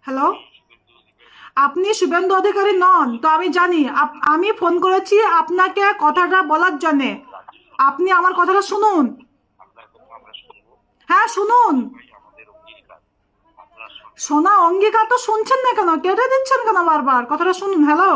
Hello, আপনি শুভেন্দু অধিকারী নন তো আমি জানি। আমি ফোন করেছি আপনাকে কথাটা বলার জন্যে। আপনি আমার কথাটা শুনুন। হ্যাঁ শুনুন। শোনা অঙ্গীকার তো শুনছেন না কেন? কেটে দিচ্ছেন কেন বারবার? কথাটা শুনুন। হ্যালো,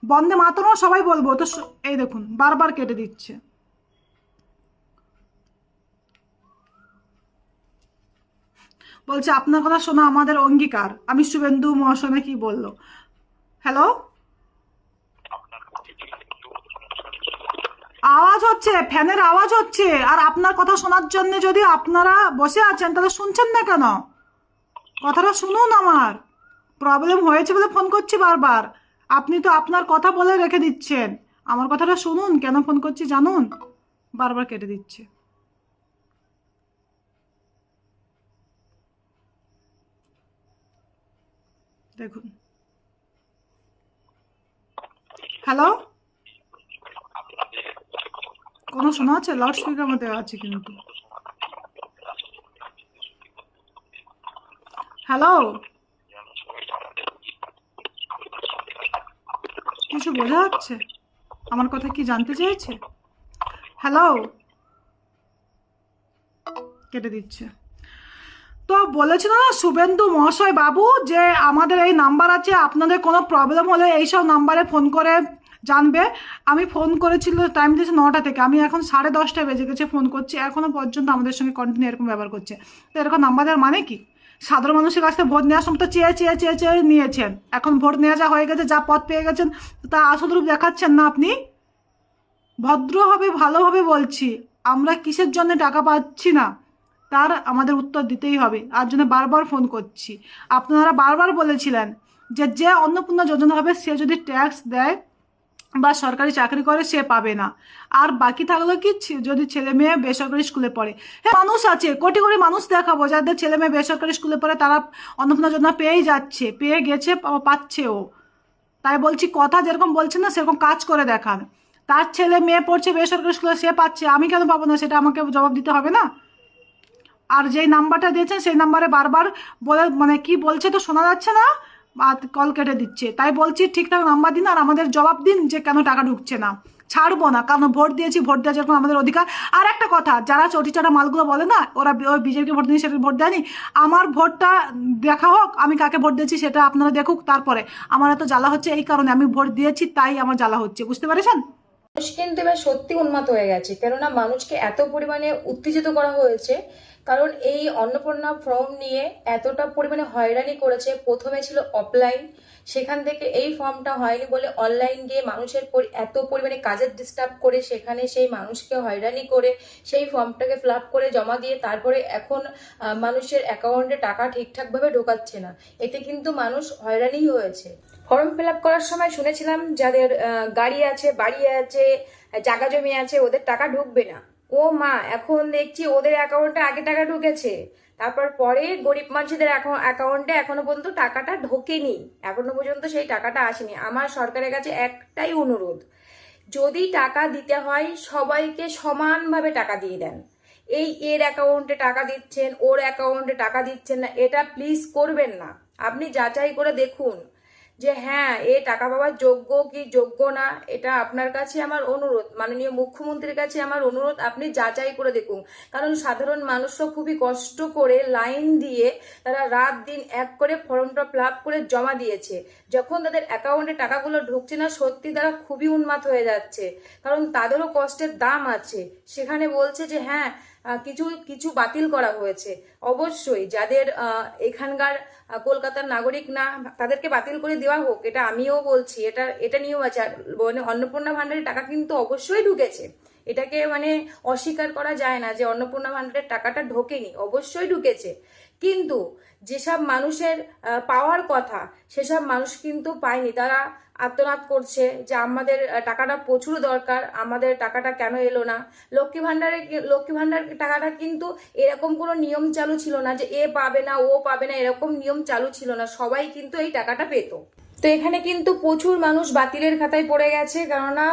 বন্দে মাতরম সবাই বলবো তো। এই দেখুন বারবার কেটে দিচ্ছে। বলছে আপনার কথা শোনা আমাদের অঙ্গীকার। আমি শুভেন্দু মহাশয় কি বললো? হ্যালো, আওয়াজ হচ্ছে, ফ্যানের আওয়াজ হচ্ছে। আর আপনার কথা শোনার জন্য যদি আপনারা বসে আছেন তাহলে শুনছেন না কেন? কথাটা শুনুন আমার। প্রবলেম হয়েছে বলে ফোন করছি বারবার। আপনি তো আপনার কথা বলে রেখে দিচ্ছেন। আমার কথাটা শুনুন, কেন ফোন করছি জানুন? বারবার কেটে দিচ্ছে। দেখুন। হ্যালো, কোনো শোনা আছে? লাউড স্পিকার মধ্যে আছে কিন্তু। হ্যালো, কিছু বোঝা যাচ্ছে? আমার কথা কি জানতে চেয়েছে? হ্যালো, কেটে দিচ্ছে। তো বলেছিল না শুভেন্দু মহাশয় বাবু যে আমাদের এই নাম্বার আছে, আপনাদের কোনো প্রবলেম হলে এইসব নাম্বারে ফোন করে জানবে। আমি ফোন করেছিল, টাইম দিয়েছে 9টা থেকে, আমি এখন 10:30 বেজে গেছে ফোন করছি, এখনও পর্যন্ত আমাদের সঙ্গে কন্টিনিউ এরকম ব্যবহার করছে। তো এরকম নাম্বার দেওয়ার মানে কি? সাধারণ মানুষের কাছ থেকে ভোট নেওয়ার সময় তো চেয়ে চেয়ে চেয়ে চেয়ে নিয়েছেন, এখন ভোট নেওয়া যা হয়ে গেছে, যা পথ পেয়ে গেছেন, তা আসল রূপ দেখাচ্ছেন না আপনি। ভদ্রভাবে ভালোভাবে বলছি, আমরা কিসের জন্য টাকা পাচ্ছি না তার আমাদের উত্তর দিতেই হবে। আর জন্য বারবার ফোন করছি। আপনারা বারবার বলেছিলেন যে যে অন্নপূর্ণা যোজনা হবে সে যদি ট্যাক্স দেয় বা সরকারি চাকরি করে সে পাবে না। আর বাকি থাকলো কি, যদি ছেলে মেয়ে বেসরকারি স্কুলে পড়ে। হ্যাঁ, মানুষ আছে, কোটি কোটি মানুষ দেখাবো যাদের ছেলে মেয়ে বেসরকারি স্কুলে পড়ে, তারা অন্নপূর্ণা যোজনা পেয়েই যাচ্ছে, পেয়ে গেছে, পাচ্ছেও। তাই বলছি, কথা যেরকম বলছেন না সেরকম কাজ করে দেখান। তার ছেলে মেয়ে পড়ছে বেসরকারি স্কুলে, সে পাচ্ছে, আমি কেন পাবো না? সেটা আমাকে জবাব দিতে হবে না? আর যেই নাম্বারটা দিয়েছেন সেই নাম্বারে বারবার বলে, মানে কি বলছে তো শোনা যাচ্ছে না, কল কেটে দিচ্ছে। তাই বলছি ঠিকঠাক নাম্বার দিন আর আমাদের জবাব দিন যে কেন টাকা ঢুকছে না। ছাড়বো না, কারণ ভোট দিয়েছি, ভোট দেওয়া যখন আমাদের অধিকার। আর একটা কথা, যারা চটিচাটা মালগুলো বলে না, ওরা ওই বিজেপিকে ভোট দিয়ে সেটা ভোট দেয়নি। আমার ভোটটা দেখা হোক, আমি কাকে ভোট দিয়েছি সেটা আপনারা দেখুক, তারপরে। আমার এত জ্বালা হচ্ছে এই কারণে, আমি ভোট দিয়েছি তাই আমার জ্বালা হচ্ছে, বুঝতে পেরেছেন? মানুষ কিন্তু এবার সত্যি উন্মাদ হয়ে গেছে, কেননা মানুষকে এত পরিমাণে উত্তেজিত করা হয়েছে। কারণ এই অন্নপূর্ণা ফর্ম নিয়ে এতটা পরিমাণে হয়রানি করেছে। প্রথমে ছিল অফলাইন, সেখান থেকে এই ফর্মটা হয়নি বলে অনলাইন গিয়ে মানুষের এত পরিমাণে কাজের ডিস্টার্ব করে সেখানে সেই মানুষকে হয়রানি করে সেই ফর্মটাকে ফিল আপ করে জমা দিয়ে তারপরে এখন মানুষের অ্যাকাউন্টে টাকা ঠিকঠাকভাবে ঢোকাচ্ছে না। এতে কিন্তু মানুষ হয়রানি হয়েছে। ফর্ম ফিল আপ করার সময় শুনেছিলাম যাদের গাড়ি আছে, বাড়ি আছে, জায়গা জমি আছে, ওদের টাকা ঢুকবে না। ও মা, এখন দেখছি ওদের অ্যাকাউন্টে আগে টাকা ঢুকেছে, তারপর পরে গরিব মানুষদের অ্যাকাউন্টে এখনো পর্যন্ত টাকাটা ঢোকেনি, এখনো পর্যন্ত সেই টাকাটা আসেনি। আমার সরকারের কাছে একটাই অনুরোধ, যদি টাকা দিতে হয় সবাইকে সমানভাবে টাকা দিয়ে দেন। এই এর অ্যাকাউন্টে টাকা দিচ্ছেন, ওর অ্যাকাউন্টে টাকা দিচ্ছেন না, এটা প্লিজ করবেন না। আপনি যাচাই করে দেখুন যে হ্যাঁ এ টাকা পাওয়ার যোগ্য কি যোগ্য না। এটা আপনার কাছে আমার অনুরোধ, মাননীয় মুখ্যমন্ত্রীর কাছে আমার অনুরোধ, আপনি যাচাই করে দেখুন। কারণ সাধারণ মানুষও খুবই কষ্ট করে লাইন দিয়ে তারা রাত দিন এক করে ফর্মটা ফিল আপ করে জমা দিয়েছে। যখন তাদের অ্যাকাউন্টে টাকাগুলো ঢুকছে না, সত্যি তারা খুবই উন্মাদ হয়ে যাচ্ছে। কারণ তাদেরও কষ্টের দাম আছে। সেখানে বলছে যে হ্যাঁ কিছু কিছু বাতিল করা হয়েছে। অবশ্যই যাদের এখানকার কলকাতার নাগরিক না, তাদেরকে বাতিল করে দেওয়া হোক, এটা আমিও বলছি, এটা এটা নিয়েও আছে। মানে অন্নপূর্ণা ভান্ডারের টাকা কিন্তু অবশ্যই ঢুকেছে, এটাকে মানে অস্বীকার করা যায় না যে অন্নপূর্ণা ভান্ডারের টাকাটা ঢোকেনি, অবশ্যই ঢুকেছে। কিন্তু যেসব মানুষের পাওয়ার কথা সেসব মানুষ কিন্তু পায়নি। তারা আর্তনাদ করছে যে আমাদের টাকাটা প্রচুর দরকার, আমাদের টাকাটা কেন এলো না। লক্ষ্মী ভান্ডার টাকাটা কিন্তু এরকম কোনো নিয়ম চালু ছিল না যে এ পাবে না ও পাবে না, এরকম নিয়ম চালু ছিল না, সবাই কিন্তু এই টাকাটা পেত। তো এখানে কিন্তু প্রচুর মানুষ বাতিলের খাতায় পড়ে গেছে, কেননা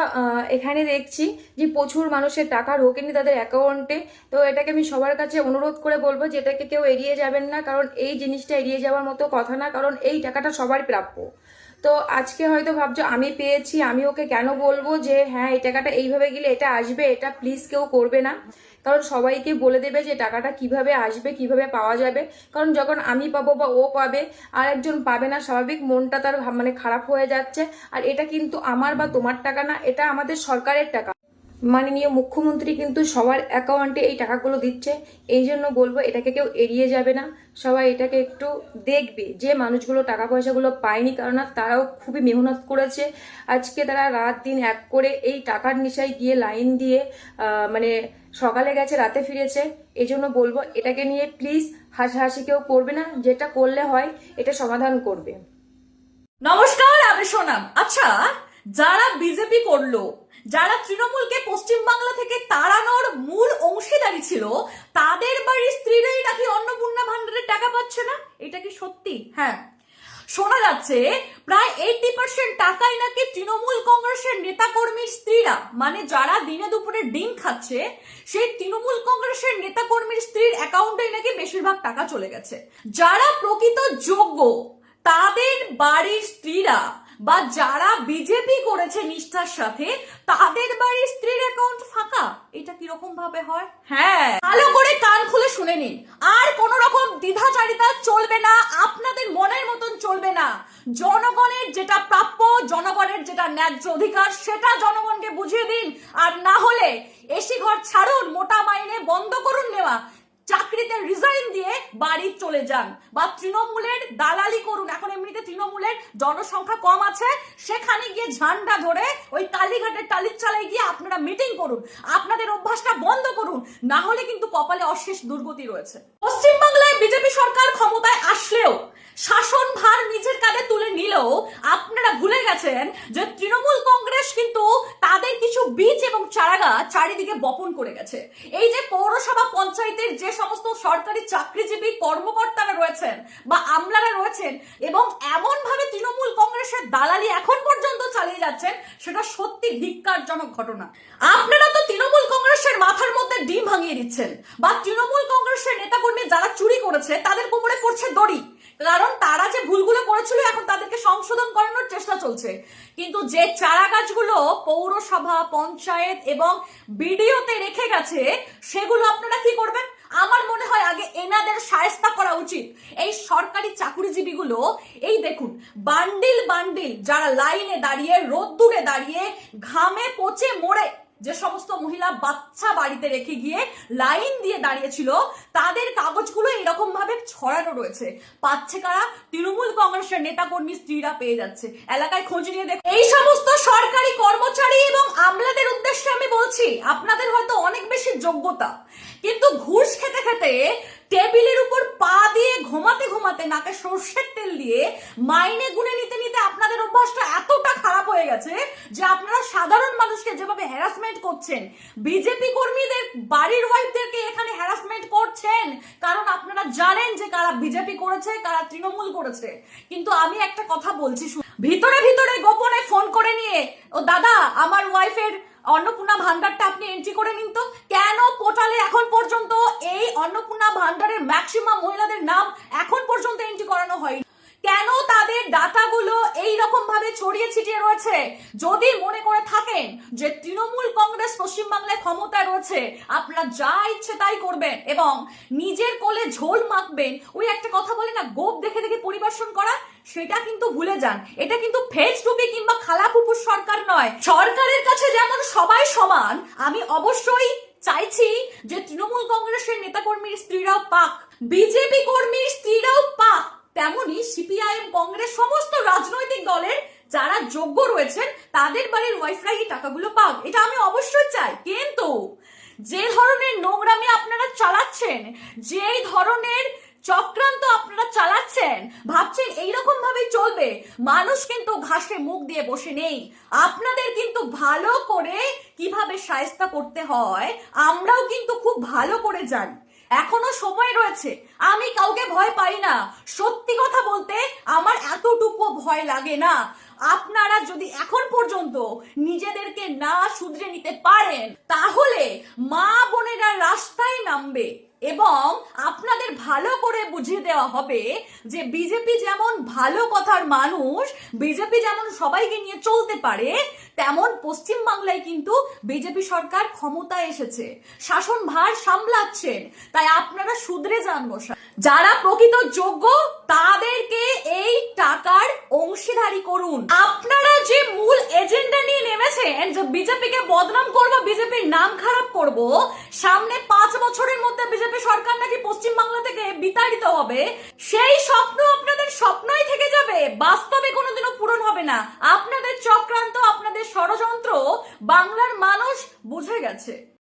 এখানে দেখছি যে প্রচুর মানুষের টাকা ঢোকেনি তাদের অ্যাকাউন্টে। তো এটাকে আমি সবার কাছে অনুরোধ করে বলবো যে এটাকে কেউ এড়িয়ে যাবেন না, কারণ এই জিনিসটা এড়িয়ে যাওয়ার মতো কথা না, কারণ এই টাকাটা সবার প্রাপ্য। তো আজকে হয়তো ভাবছো আমি পেয়েছি, আমি ওকে কেন বলবো যে হ্যাঁ এই টাকাটা এইভাবে গেলে এটা আসবে, এটা প্লিজ কেউ করবে না। কারণ সবাইকে বলে দেবে যে টাকাটা কিভাবে আসবে, কিভাবে পাওয়া যাবে। কারণ যখন আমি পাবো বা ও পাবে আর একজন পাবে না, স্বাভাবিক মনটা তার মানে খারাপ হয়ে যাচ্ছে। আর এটা কিন্তু আমার বা তোমার টাকা না, এটা আমাদের সরকারের টাকা। মাননীয় মুখ্যমন্ত্রী কিন্তু সবার অ্যাকাউন্টে এই টাকাগুলো দিচ্ছে। এই জন্য বলবো এটাকে কেউ এড়িয়ে যাবে না, সবাই এটাকে একটু দেখবে যে মানুষগুলো টাকা পয়সাগুলো পায়নি, কারণ তারাও খুবই মেহনত করেছে। আজকে তারা রাত দিন এক করে এই টাকার নেশায় গিয়ে লাইন দিয়ে মানে সকালে গেছে রাতে ফিরেছে। এই জন্য বলবো এটাকে নিয়ে প্লিজ হাসাহাসি কেউ করবে না, যেটা করলে হয় এটা সমাধান করবে। নমস্কার, আমি সোনাম। আচ্ছা, যারা বিজেপি করলো, যারা তৃণমূলকে পশ্চিমবাংলা থেকে তাড়ানোর মূল অংশীদারি ছিল, তাদের বাড়ির স্ত্রীরাই নাকি অন্নপূর্ণা ভান্ডারের টাকা পাচ্ছে না, এটা কি সত্যি? হ্যাঁ, শোনা যাচ্ছে প্রায় 80% টাকাই নাকি তৃণমূল কংগ্রেসের নেতাকর্মীর স্ত্রীরা, মানে যারা দিনে দুপুরে ডিম খাচ্ছে, সেই তৃণমূল কংগ্রেসের নেতাকর্মীর স্ত্রীর অ্যাকাউন্টে নাকি বেশিরভাগ টাকা চলে গেছে। যারা প্রকৃত যোগ্য তাদের বাড়ির স্ত্রীরা বা যারা বিজেপি করেছে নিষ্ঠার সাথে, তাদের বাড়ির স্ত্রীর অ্যাকাউন্ট ফাঁকা, এটা কিরকম ভাবে হয়? হ্যাঁ, ভালো করে কান খুলে শুনে নিন, আর কোন রকম দ্বিধাচারিতা চলবে না, আপনাদের মনের মতন চলবে না। জনগণের যেটা প্রাপ্য, জনগণের যেটা ন্যায্য অধিকার, সেটা জনগণকে বুঝিয়ে দিন। আর না হলে এসি ঘর ছাড়ুন, মোটা মাইনে বন্ধ করুন নেওয়া, চাকরিতে রিজাইন দিয়ে বাড়ি চলে যান, বা তৃণমূলের দালালি করুন। এখন এমনিতে তৃণমূলের জনসংখ্যা কম আছে, সেখানে গিয়ে ঝান্ডা ধরে ওই কালীঘাটের টালির চালায় গিয়ে আপনারা মিটিং করুন, আপনাদের অভ্যাসটা বন্ধ করুন, না হলে কিন্তু কপালে অশেষ দুর্গতি রয়েছে। পশ্চিমবাংলায় বিজেপি সরকার ক্ষমতায় আসলেও, শাসন ভার নিজের কাঁধে তুলে নিলেও, আপনারা ভুলে গেছেন যে তৃণমূল কংগ্রেস কিন্তু তাদের কিছু বীজ এবং চারাগাছ চারিদিকে বপন করে গেছে। এই যে পৌরসভা পঞ্চায়েতের যে সমস্ত সরকারি চাকরিজীবী কর্মকর্তারা রয়েছেন বা আমলারা রয়েছেন, এবং এমন ভাবে তৃণমূল কংগ্রেসের দালালি এখন পর্যন্ত চালিয়ে যাচ্ছেন, সেটা সত্যি ধিক্কারজনক ঘটনা। আপনারা তো তৃণমূল কংগ্রেসের মাথার মধ্যে ডিম ভাঙিয়ে দিচ্ছেন, বা তৃণমূল কংগ্রেসের নেতাকর্মী যারা চুরি করেছে তাদের কোমরে পড়ছে দড়ি, কারণ তারা যে ভুলগুলো করেছিল এখন তাদেরকে সংশোধন করানোর চেষ্টা চলছে। কিন্তু যে চারা গাছগুলো পৌরসভা পঞ্চায়েত এবং বিডিওতে রেখে গেছে, সেগুলো আপনারা কি করবেন? আমার মনে হয় আগে এনাদের শায়েস্তা করা উচিত। এই সরকারি চাকুরিজীবীগুলো, এই দেখুন বান্ডিল বান্ডিল যারা লাইনে দাঁড়িয়ে, রোদ্দুরে দাঁড়িয়ে, ঘামে পচে মরে যে সমস্ত মহিলা বাচ্চা বাড়িতে রেখে গিয়ে লাইন দিয়ে দাঁড়িয়েছিল, তাদের কাগজগুলো এরকম ভাবে ছড়ানো রয়েছে। পাচ্ছে কারা? তৃণমূল কংগ্রেসের নেতাকর্মী স্ত্রীরা পেয়ে যাচ্ছে। এলাকায় খোঁজ নিয়ে দেখুন। এই সমস্ত সরকারি কর্মচারী এবং আমলাদের উদ্দেশ্যে আমি বলছি, আপনাদের হয়তো অনেক বেশি যোগ্যতা, কিন্তু ঘুষ খেতে খেতে, টেবিলের উপর পা দিয়ে ঘুমাতে ঘুমাতে, নাকে সর্ষের তেল দিয়ে মাইনে গুনে নিতে নিতে আপনাদের অভ্যাসটা এতটা খারাপ হয়ে গেছে যে আপনারা সাধারণ মানুষকে যেভাবে হ্যারাসমেন্ট করছেন, বিজেপি কর্মীদের বাড়ির ওয়াইফদেরকে এখানে হ্যারাসমেন্ট করছেন, কারণ আপনারা জানেন যে কারা বিজেপি করেছে, কারা তৃণমূল করেছে। কিন্তু আমি একটা কথা বলছি, ভিতরে ভিতরে গোপনে ফোন করে নিয়ে, ও দাদা আমার ওয়াইফের অন্নপূর্ণা ভান্ডারটা আপনি এন্ট্রি করে নিন তো। কেন পোর্টালে এখন পর্যন্ত এই অন্নপূর্ণা ভান্ডারের ম্যাক্সিমাম মহিলাদের নাম এখন পর্যন্ত এন্ট্রি করানো হয়নি? কেন তাদের ডাটাগুলো এই রকম ভাবে ছড়িয়ে ছিটিয়ে রয়েছে? যদি মনে করে থাকেন যে তৃণমূল কংগ্রেস পশ্চিমবাংলায় ক্ষমতায় রয়েছে, আপনারা যা ইচ্ছে তাই করবেন এবং নিজের কোলে ঝোল মাখবেন, ওই একটা কথা বলে না, গোপ দেখে দেখে পরিবেশন করা, সেটা কিন্তু ভুলে যান। এটা কিন্তু ফেজ টুপি কিংবা খালাপুপুর সরকার নয়। সরকারের কাছে যেমন সবাই সমান, আমি অবশ্যই চাইছি যে তৃণমূল কংগ্রেসের নেতাকর্মীর স্ত্রীরাও পাক, বিজেপি কর্মীর স্ত্রীরাও পাক, তেমনি সিপিআইএম কংগ্রেস সমস্ত রাজনৈতিক দলের যারা যোগ্য রয়েছেন তাদের বাড়ির ওয়াইফরা এই টাকাগুলো পাক, এটা আমি অবশ্যই চাই। কিন্তু যে ধরনের নোংরামি আপনারা চালাচ্ছেন, যে ধরনের চক্রান্ত আপনারা চালাচ্ছেন, ভাবছেন এইরকম ভাবে চলবে, মানুষ কিন্তু ঘাসে মুখ দিয়ে বসে নেই। আপনাদের কিন্তু ভালো করে কিভাবে শায়েস্তা করতে হয় আমরাও কিন্তু খুব ভালো করে জানি। এখনো সময় রয়েছে। আমি কাউকে ভয় পাই না, সত্যি কথা বলতে আমার এতটুকু ভয় লাগে না। আপনারা যদি এখন পর্যন্ত নিজেদেরকে না শুধরে নিতে পারেন, তাহলে মা বোনেরা রাস্তায় নামবে এবং আপনাদের ভালো করে বুঝিয়ে দেওয়া হবে যে বিজেপি যেমন ভালো কথার মানুষ, বিজেপি যেমন সবাইকে নিয়ে চলতে পারে, তেমন পশ্চিম বাংলায় কিন্তু বিজেপি সরকার ক্ষমতায় এসেছে, শাসন ভার সামলাচ্ছেন। তাই আপনারা শুধরে যান মশাই। যারা প্রকৃত যোগ্য তাদেরকে এই টাকার অংশীদারি করুন। আপনারা যে মূল এজেন্ডা নিয়ে নেমেছেন যে বিজেপিকে বদনাম করব, বিজেপির নাম খারাপ করব, সামনে 5 বছরের মধ্যে বিজেপি সরকার নাকি পশ্চিম বাংলা থেকে বিতাড়িত হবে, সেই স্বপ্ন আপনাদের স্বপ্নই থেকে যাবে, বাস্তবে কোনোদিনও পূরণ হবে না। আপনাদের চক্রান্ত, আপনাদের ষড়যন্ত্র বাংলার মানুষ বুঝে গেছে।